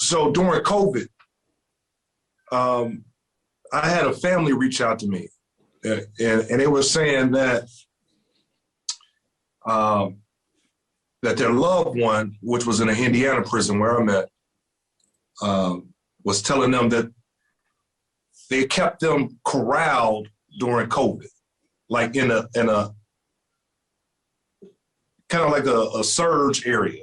So during COVID, I had a family reach out to me, and they were saying that that their loved one, which was in an Indiana prison where I'm at, was telling them that they kept them corralled during COVID, like in a kind of like a surge area.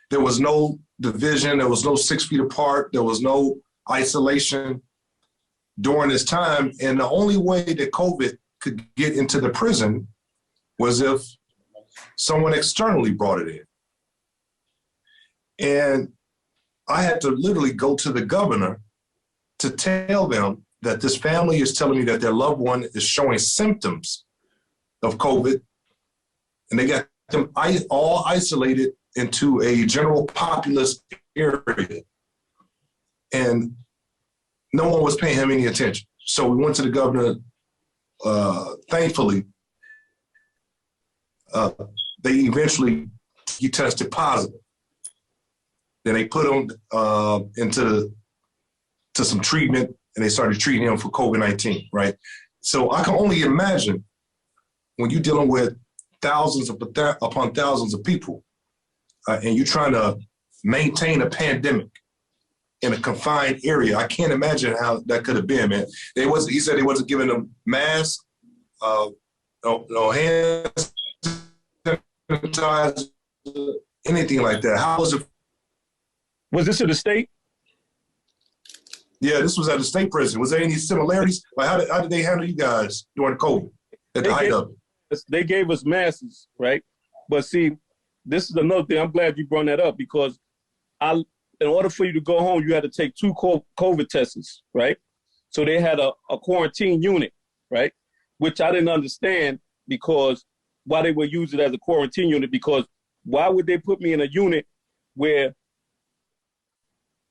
There was no division, there was no 6 feet apart, there was no isolation during this time. And the only way that COVID could get into the prison was if someone externally brought it in. And I had to literally go to the governor to tell them that this family is telling me that their loved one is showing symptoms of COVID, and they got them all isolated into a general populous area. And no one was paying him any attention. So we went to the governor. Thankfully, he tested positive. Then they put him into some treatment, and they started treating him for COVID-19, right? So I can only imagine when you're dealing with thousands upon thousands of people, and you're trying to maintain a pandemic in a confined area. I can't imagine how that could have been, man. He said they wasn't giving them masks, no hand sanitizer, anything like that. How was it? Was this at the state? Yeah, this was at the state prison. Was there any similarities? Like, how did they handle you guys during COVID at the height of it? They gave us masks, right? But see, this is another thing. I'm glad you brought that up, because in order for you to go home, you had to take 2 COVID tests, right? So they had a quarantine unit, right? Which I didn't understand, because why they would use it as a quarantine unit, because why would they put me in a unit where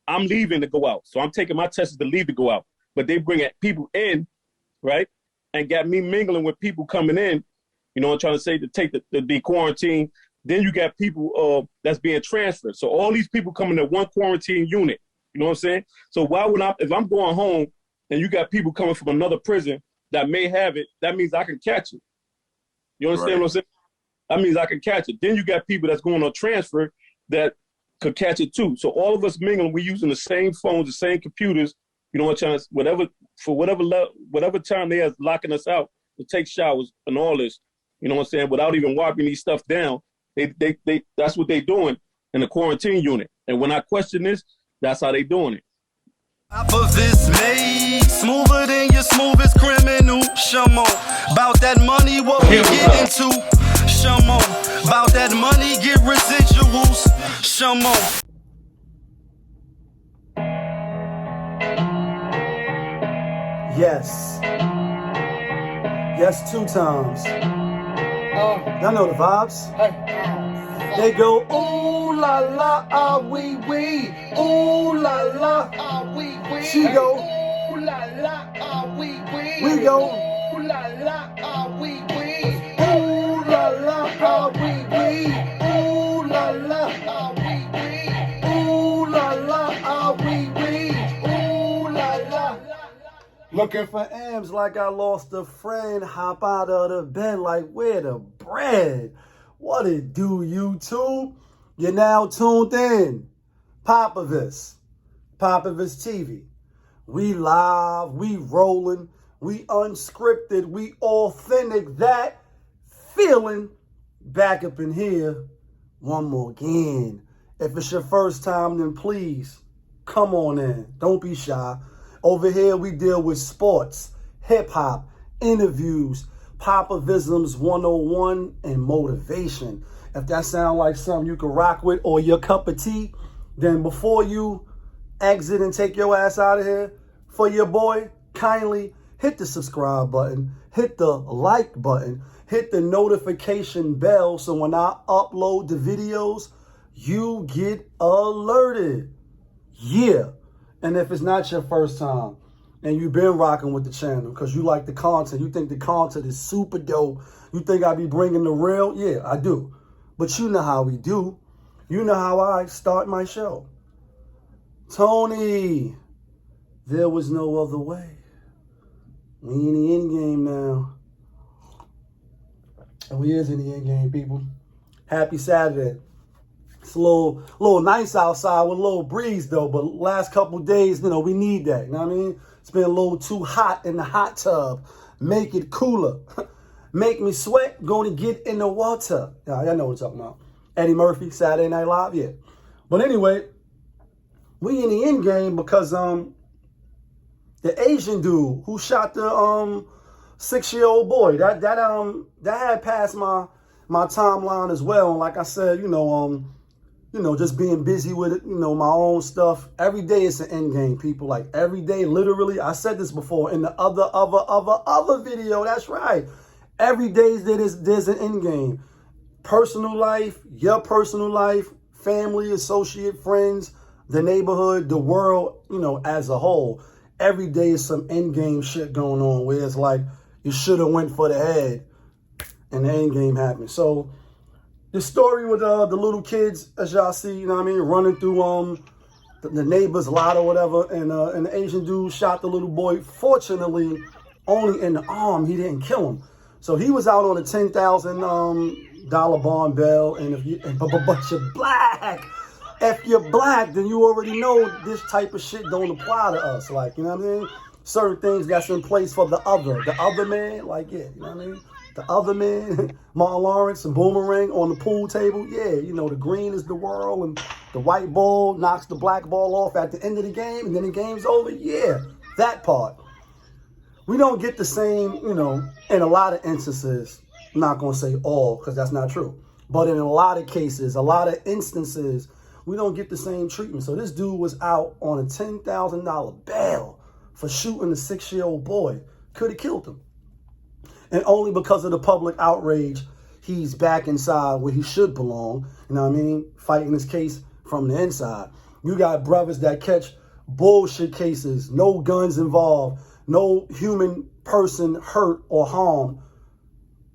I'm leaving to go out? So I'm taking my tests to leave to go out, but they bring people in, right? And got me mingling with people coming in, you know, I'm trying to say to take the quarantine. Then you got people that's being transferred. So all these people coming to one quarantine unit, you know what I'm saying? So why would if I'm going home and you got people coming from another prison that may have it, that means I can catch it. You understand what I'm saying? That means I can catch it. Then you got people that's going on transfer that could catch it too. So all of us mingling, we using the same phones, the same computers, you know what I'm saying? Whatever time they are locking us out to take showers and all this, you know what I'm saying? Without even wiping these stuff down. That's what they doing in the quarantine unit. And when I question this, that's how they doing it. Top of this made smoother than your smoothest criminal. Shamo, about that money, what we get into. Shamo, about that money, get residuals. Shamo. Yes. Yes, 2 times. Y'all know the vibes. They go, ooh la la, ah wee wee. Ooh la la, ah wee wee. She go, ooh la la, ah wee wee. We go, ooh la la, ah wee wee. Ooh la la, ah wee wee. Ooh la la, ah wee wee. Ooh la la, ah wee wee. Ooh la la. Looking for M's like I lost a friend. Hop out of the bed like where the bread. What it do, YouTube? You're now tuned in. Popovich TV. We live, we rolling, we unscripted, we authentic. That feeling back up in here one more again. If it's your first time, then please come on in. Don't be shy. Over here, we deal with sports, hip-hop, interviews, Popovisms 101, and motivation. If that sounds like something you can rock with or your cup of tea, then before you exit and take your ass out of here, for your boy, kindly hit the subscribe button, hit the like button, hit the notification bell so when I upload the videos, you get alerted. Yeah. And if it's not your first time and you've been rocking with the channel because you like the content, you think the content is super dope, you think I be bringing the real, yeah, I do. But you know how we do. You know how I start my show. Tony, there was no other way. We in the end game now. And we is in the end game, people. Happy Saturday. It's a little nice outside with a little breeze, though. But last couple days, you know, we need that. You know what I mean? It's been a little too hot in the hot tub. Make it cooler. Make me sweat. Going to get in the water. Yeah, y'all know what I'm talking about. Eddie Murphy, Saturday Night Live, yeah. But anyway, we in the end game because the Asian dude who shot the 6-year-old boy, that had passed my timeline as well. And like I said, you know, just being busy with it, you know, my own stuff. Every day it's an end game, people. Like every day, literally, I said this before in the other video. That's right. Every day there's an end game. Personal life, your personal life, family, associate, friends, the neighborhood, the world, you know, as a whole. Every day is some end game shit going on where it's like you should have went for the head and the end game happened. So the story with the little kids, as y'all see, you know what I mean, running through the neighbor's lot or whatever, and the Asian dude shot the little boy. Fortunately, only in the arm. He didn't kill him. So he was out on a $10,000 bond bail, and but you're black. If you're black, then you already know this type of shit don't apply to us. Like, you know what I mean? Certain things that's in place for the other man, like, yeah, you know what I mean? The other man, Martin Lawrence and Boomerang on the pool table, yeah, you know, the green is the world, and the white ball knocks the black ball off at the end of the game, and then the game's over, yeah, that part. We don't get the same, you know, in a lot of instances, I'm not going to say all, because that's not true, but in a lot of cases, a lot of instances, we don't get the same treatment. So this dude was out on a $10,000 bail for shooting a 6-year-old boy. Could have killed him. And only because of the public outrage, he's back inside where he should belong. You know what I mean? Fighting his case from the inside. You got brothers that catch bullshit cases, no guns involved, no human person hurt or harmed.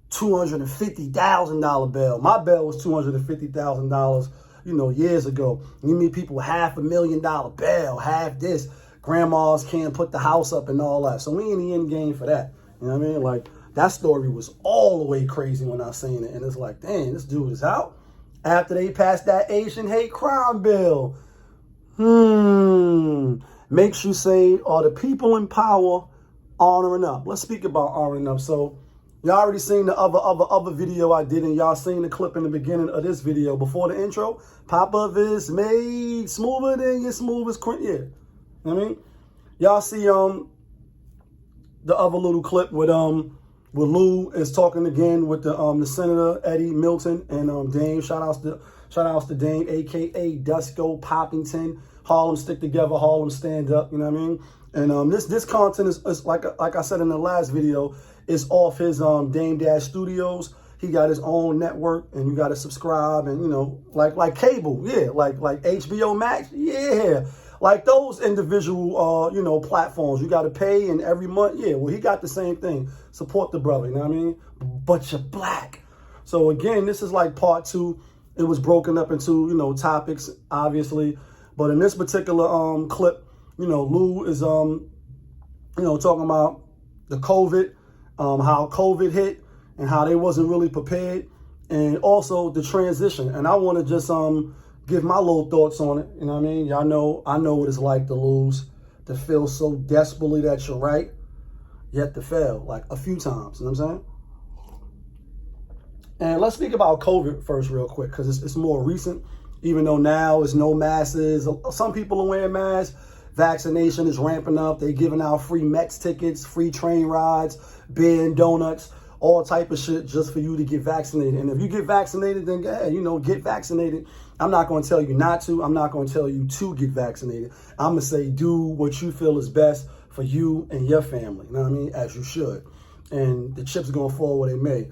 $250,000 bail. My bail was $250,000, you know, years ago. You meet people with $500,000 bail, half this. Grandmas can't put the house up and all that. So we in the end game for that. You know what I mean? Like, that story was all the way crazy when I seen it. And it's like, dang, this dude is out after they passed that Asian hate crime bill. Makes you say, are the people in power honoring up? Let's speak about honoring up. So y'all already seen the other video I did, and y'all seen the clip in the beginning of this video before the intro. Pop-up is made smoother than your smoothest cream. Yeah. You know what I mean? Y'all see the other little clip with Lou is talking again with the Senator Eddie Melton and Dame. Shout outs to Dame, aka Dusko Poppington. Harlem stick together, Harlem stand up. You know what I mean? And this content is like I said in the last video, is off his DAMEDASH Studios. He got his own network, and you got to subscribe, and you know, like cable, yeah, like HBO Max, yeah. Like those individual, you know, platforms, you got to pay, and every month, yeah. Well, he got the same thing. Support the brother, you know what I mean? But you're black. So again, this is like part 2. It was broken up into, you know, topics, obviously. But in this particular clip, you know, Lou is, you know, talking about the COVID, how COVID hit, and how they wasn't really prepared, and also the transition. And I want to just give my little thoughts on it. You know what I mean? Y'all know, I know what it's like to lose, to feel so desperately that you're right, yet to fail, like a few times. You know what I'm saying? And let's speak about COVID first real quick, because it's more recent, even though now it's no masses. Some people are wearing masks. Vaccination is ramping up. They're giving out free Mets tickets, free train rides, beer and donuts, all type of shit just for you to get vaccinated. And if you get vaccinated, then yeah, you know, get vaccinated. I'm not going to tell you not to. I'm not going to tell you to get vaccinated. I'm going to say do what you feel is best for you and your family. You know what I mean? As you should. And the chips are going to fall where they may.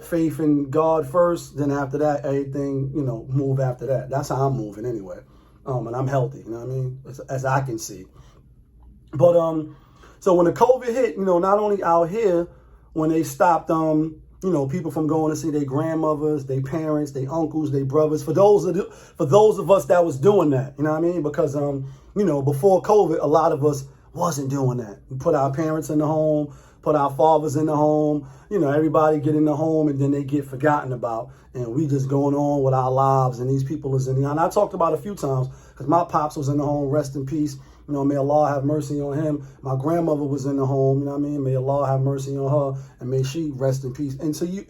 Faith in God first, then after that, everything, you know, move after that. That's how I'm moving anyway. And I'm healthy, you know what I mean? As I can see. But so when the COVID hit, you know, not only out here, when they stopped people from going to see their grandmothers, their parents, their uncles, their brothers. For those of us that was doing that, you know what I mean? Because before COVID, a lot of us wasn't doing that. We put our parents in the home, put our fathers in the home. Everybody get in the home and then they get forgotten about, and we just going on with our lives. And these people is in the. And I talked about it a few times because my pops was in the home. Rest in peace. May Allah have mercy on him. My grandmother was in the home, you know what I mean? May Allah have mercy on her and may she rest in peace. And to you,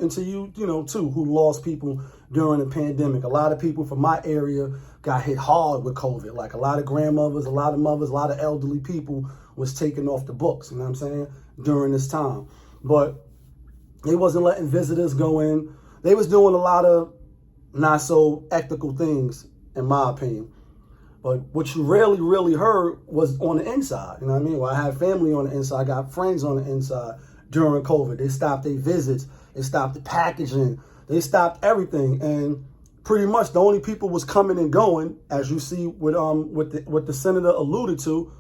too, who lost people during the pandemic. A lot of people from my area got hit hard with COVID. Like a lot of grandmothers, a lot of mothers, a lot of elderly people was taken off the books, you know what I'm saying, during this time. But they wasn't letting visitors go in. They was doing a lot of not so ethical things, in my opinion. But what you rarely, really heard was on the inside. You know what I mean? Well, I have family on the inside. I got friends on the inside during COVID. They stopped their visits. They stopped the packaging. They stopped everything. And pretty much the only people was coming and going, as you see with what the senator alluded to,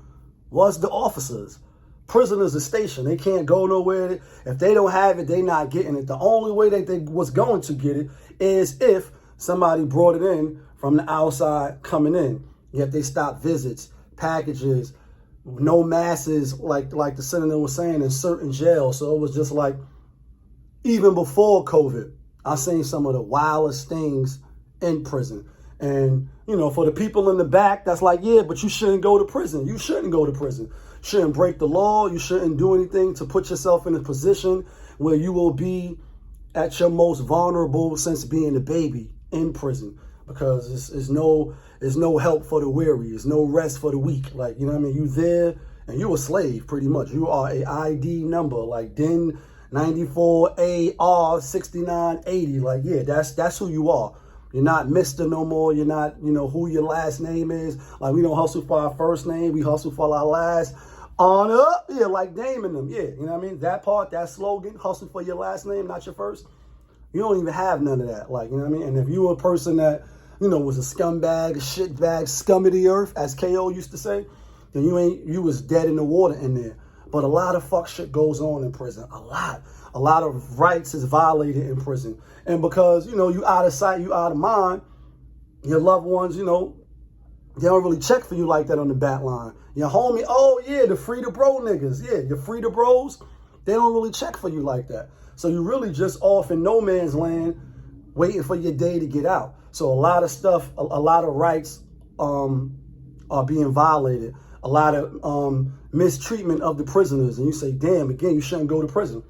was the officers. Prisoners are stationed. They can't go nowhere. If they don't have it, they not getting it. The only way that they was going to get it is if somebody brought it in from the outside coming in. Yet they stopped visits, packages, no masses, like the senator was saying, in certain jails. So it was just like, even before COVID, I seen some of the wildest things in prison. And, for the people in the back, that's like, yeah, but you shouldn't go to prison. You shouldn't go to prison. Shouldn't break the law. You shouldn't do anything to put yourself in a position where you will be at your most vulnerable since being a baby in prison. Because it's no help for the weary. It's no rest for the weak. Like, you know what I mean? You there and you a slave pretty much. You are a ID number like DIN 94AR 6980. Like, yeah, that's who you are. You're not Mr. no more. You're not, who your last name is. Like, we don't hustle for our first name. We hustle for our last. On up. Yeah, like naming them. Yeah, you know what I mean? That part, that slogan, hustle for your last name, not your first. You don't even have none of that. Like, you know what I mean? And if you were a person that, was a scumbag, a shitbag, scum of the earth, as KO used to say, then you was dead in the water in there. But a lot of fuck shit goes on in prison. A lot of rights is violated in prison. And because, you out of sight, you out of mind, your loved ones, they don't really check for you like that on the back line. Your homie, oh yeah, the free to bro niggas. Yeah, your free to bros, they don't really check for you like that. So you really just off in no man's land waiting for your day to get out. So a lot of stuff, a lot of rights are being violated. A lot of mistreatment of the prisoners. And you say, damn, again, you shouldn't go to prison.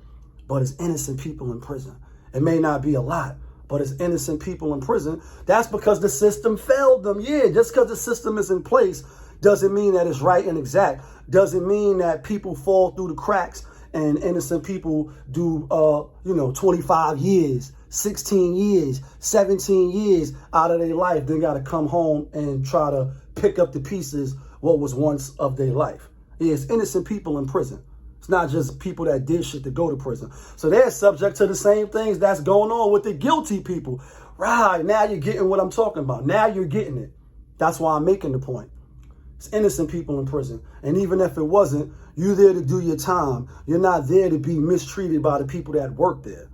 But it's innocent people in prison. It may not be a lot, but it's innocent people in prison. That's because the system failed them. Yeah, just because the system is in place doesn't mean that it's right and exact. Doesn't mean that people fall through the cracks and innocent people do, 25 years, 16 years, 17 years out of their life. They got to come home and try to pick up the pieces what was once of their life. Yeah, it's innocent people in prison. It's not just people that did shit to go to prison. So they're subject to the same things that's going on with the guilty people. Right, now you're getting what I'm talking about. Now you're getting it. That's why I'm making the point. It's innocent people in prison. And even if it wasn't, you're there to do your time. You're not there to be mistreated by the people that work there.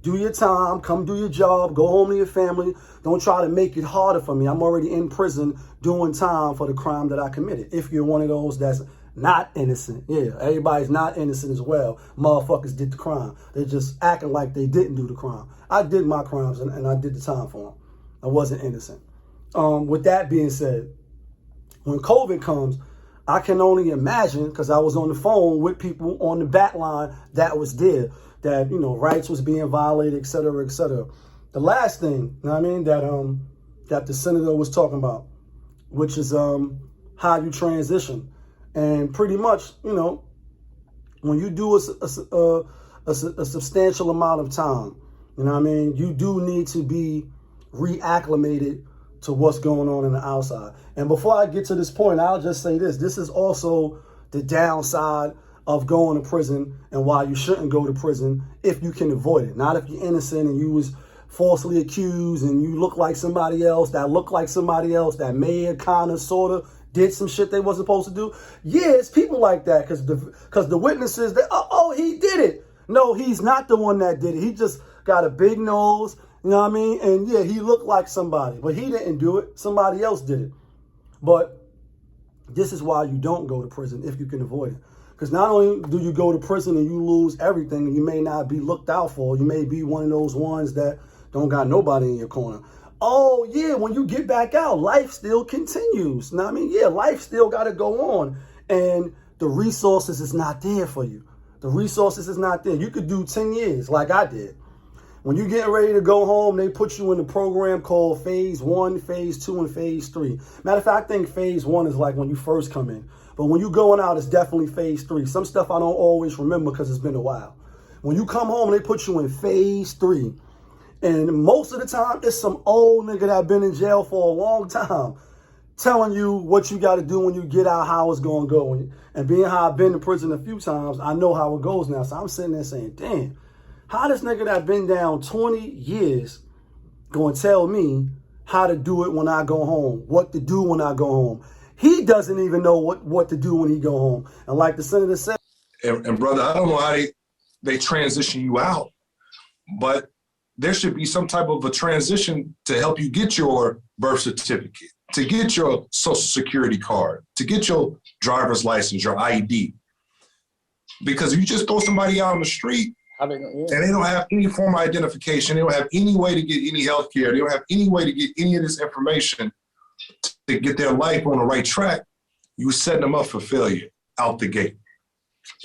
Do your time, come do your job, go home to your family. Don't try to make it harder for me. I'm already in prison doing time for the crime that I committed. If you're one of those that's not innocent. Yeah, everybody's not innocent as well. Motherfuckers did the crime. They're just acting like they didn't do the crime. I did my crimes and I did the time for them. I wasn't innocent. With that being said, when COVID comes, I can only imagine, because I was on the phone with people on the back line that was there, that, rights was being violated, et cetera, et cetera. The last thing, that the senator was talking about, which is how you transition. And pretty much, when you do a substantial amount of time, you do need to be reacclimated to what's going on in the outside. And before I get to this point, I'll just say this. This is also the downside of going to prison and why you shouldn't go to prison if you can avoid it. Not if you're innocent and you was falsely accused and you look like somebody else that may have kind of sort of did some shit they wasn't supposed to do. Yeah, it's people like that because the witnesses, he did it. No, he's not the one that did it. He just got a big nose, you know what I mean? And yeah, he looked like somebody, but he didn't do it. Somebody else did it. But this is why you don't go to prison if you can avoid it. Because not only do you go to prison and you lose everything, and you may not be looked out for, you may be one of those ones that don't got nobody in your corner. Oh yeah, when you get back out, life still continues. You know what I mean? Yeah, life still got to go on. And the resources is not there for you. The resources is not there. You could do 10 years like I did. When you get ready to go home, they put you in a program called Phase 1, Phase 2, and Phase 3. Matter of fact, I think Phase 1 is like when you first come in. But when you going out, it's definitely Phase 3. Some stuff I don't always remember because it's been a while. When you come home, they put you in Phase 3. And most of the time, it's some old nigga that been in jail for a long time telling you what you got to do when you get out, how it's going to go. And being how I've been in prison a few times, I know how it goes now. So I'm sitting there saying, damn, how this nigga that been down 20 years going to tell me how to do it when I go home, what to do when I go home? He doesn't even know what to do when he go home. And like the senator said. And brother, I don't know how they transition you out, but there should be some type of a transition to help you get your birth certificate, to get your social security card, to get your driver's license, your ID. Because if you just throw somebody out on the street and they don't have any form of identification, they don't have any way to get any health care, they don't have any way to get any of this information to get their life on the right track, you set them up for failure out the gate.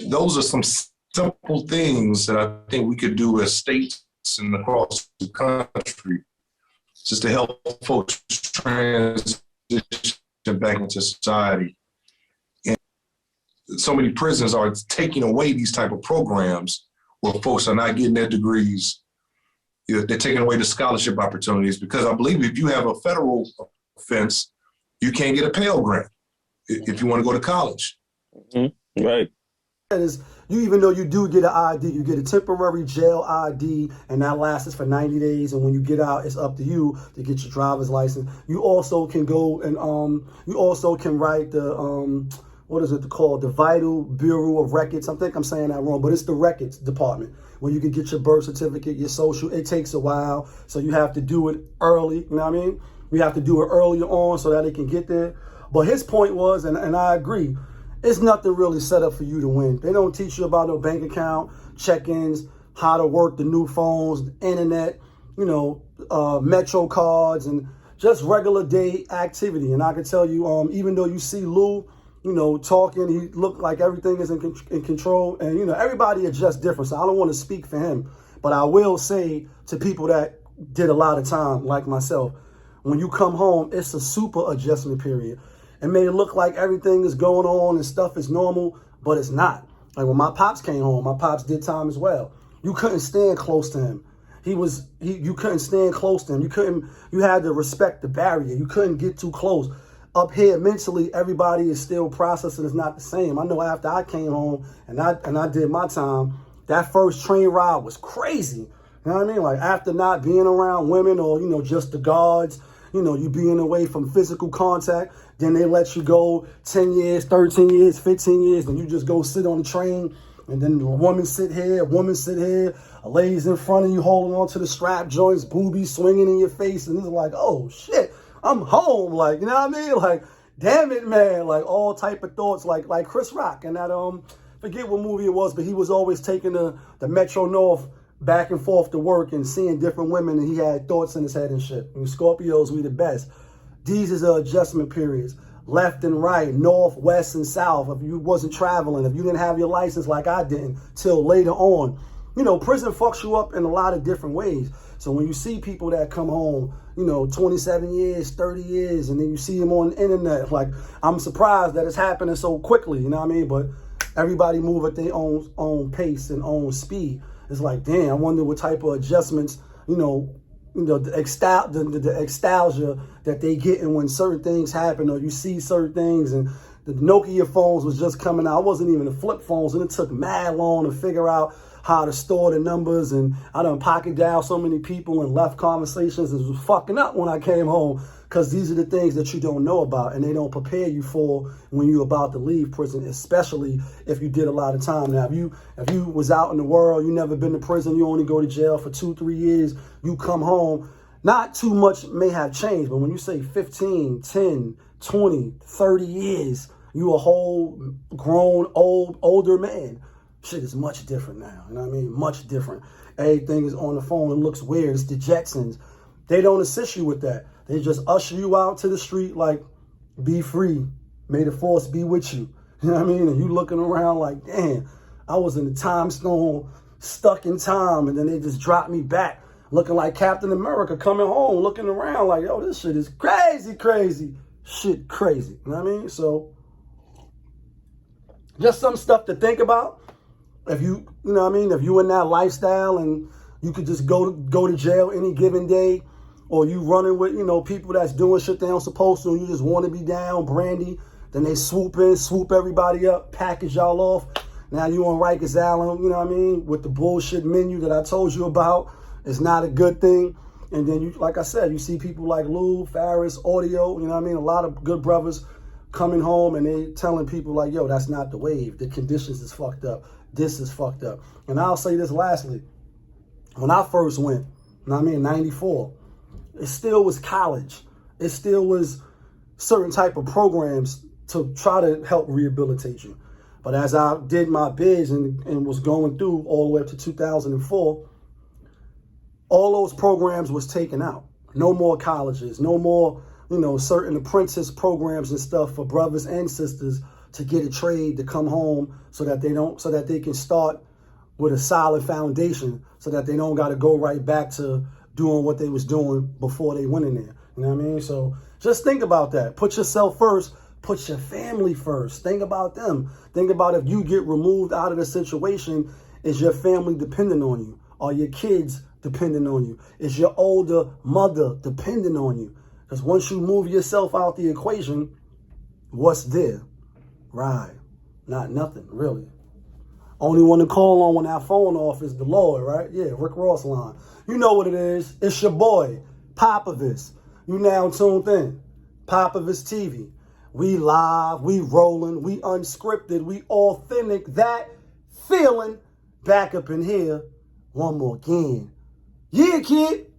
Those are some simple things that I think we could do as states and across the country just to help folks transition back into society. And so many prisons are taking away these type of programs where folks are not getting their degrees. They're taking away the scholarship opportunities because I believe if you have a federal offense, you can't get a Pell Grant if you want to go to college. Mm-hmm. Right. Is you, even though you do get an ID, you get a temporary jail ID, and that lasts for 90 days. And when you get out, it's up to you to get your driver's license. You also can go and you also can write the what is it called? The Vital Bureau of Records. I think I'm saying that wrong, but it's the records department where you can get your birth certificate, your social. It takes a while, so you have to do it early. You know what I mean? You have to do it earlier on so that it can get there. But his point was, and I agree, it's nothing really set up for you to win. They don't teach you about no bank account, check-ins, how to work the new phones, the internet, you know, Metro cards, and just regular day activity. And I can tell you, even though you see Lou, you know, talking, he looked like everything is in control. And, you know, everybody is just different. So I don't want to speak for him. But I will say to people that did a lot of time, like myself, when you come home, it's a super adjustment period. It may look like everything is going on and stuff is normal, but it's not. Like when my pops came home, my pops did time as well. You couldn't stand close to him. You couldn't stand close to him. You had to respect the barrier. You couldn't get too close. Up here, mentally, everybody is still processing. It's not the same. I know after I came home and I did my time, that first train ride was crazy. You know what I mean? Like after not being around women or, you know, just the guards, you know, you being away from physical contact, then they let you go 10 years, 13 years, 15 years, and you just go sit on the train, and then a woman sit here, a lady's in front of you holding on to the strap joints, boobies swinging in your face, and it's like, oh shit, I'm home, like, you know what I mean? Like, damn it, man, like all type of thoughts, like Chris Rock, and that, forget what movie it was, but he was always taking the Metro North back and forth to work and seeing different women, and he had thoughts in his head and shit. And Scorpios, we the best. These is adjustment periods, left and right, north, west, and south. If you wasn't traveling, if you didn't have your license like I didn't till later on, you know, prison fucks you up in a lot of different ways. So when you see people that come home, you know, 27 years, 30 years, and then you see them on the internet, like, I'm surprised that it's happening so quickly, you know what I mean? But everybody move at their own pace and own speed. It's like, damn, I wonder what type of adjustments, the extalgia that they get in when certain things happen or you see certain things. And the Nokia phones was just coming out. I wasn't even the flip phones, and it took mad long to figure out how to store the numbers, and I done pocket dialed so many people and left conversations. It was fucking up when I came home, because these are the things that you don't know about and they don't prepare you for when you're about to leave prison, especially if you did a lot of time. Now, if you was out in the world, you never been to prison, you only go to jail for 2-3 years, you come home, not too much may have changed, but when you say 15, 10, 20, 30 years, you a whole grown, older man. Shit is much different now, you know what I mean? Much different. Everything is on the phone. It looks weird. It's the Jetsons. They don't assist you with that. They just usher you out to the street like, be free. May the force be with you. You know what I mean? And you looking around like, damn, I was in the time stone, stuck in time, and then they just dropped me back, looking like Captain America, coming home, looking around like, yo, this shit is crazy, crazy. Shit crazy. You know what I mean? So, just some stuff to think about. If you know what I mean, if you in that lifestyle and you could just go to jail any given day, or you running with, you know, people that's doing shit they don't supposed to, and you just want to be down, brandy, then they swoop in, swoop everybody up, package y'all off. Now you on Rikers Island, you know what I mean, with the bullshit menu that I told you about. It's not a good thing. And then, you, like I said, you see people like Lou, Farris, Audio, you know what I mean, a lot of good brothers coming home and they telling people like, yo, that's not the wave. The conditions is fucked up. This is fucked up. And I'll say this lastly. When I first went, you know what I mean, in 94, it still was college. It still was certain type of programs to try to help rehabilitate you. But as I did my bids and was going through all the way up to 2004, all those programs was taken out. No more colleges, no more, you know, certain apprentice programs and stuff for brothers and sisters to get a trade to come home so that they can start with a solid foundation, so that they don't got to go right back to doing what they was doing before they went in there. You know what I mean? So just think about that. Put yourself first. Put your family first. Think about them. Think about if you get removed out of the situation, is your family dependent on you? Are your kids dependent on you? Is your older mother dependent on you? Because once you move yourself out the equation, what's there? Right. Not nothing, really. Only one to call on when that phone off is the Lord, right? Yeah, Rick Ross line. You know what it is. It's your boy, Popovich. You now tuned in. Popovich TV. We live, we rolling, we unscripted, we authentic. That feeling back up in here one more again. Yeah, kid.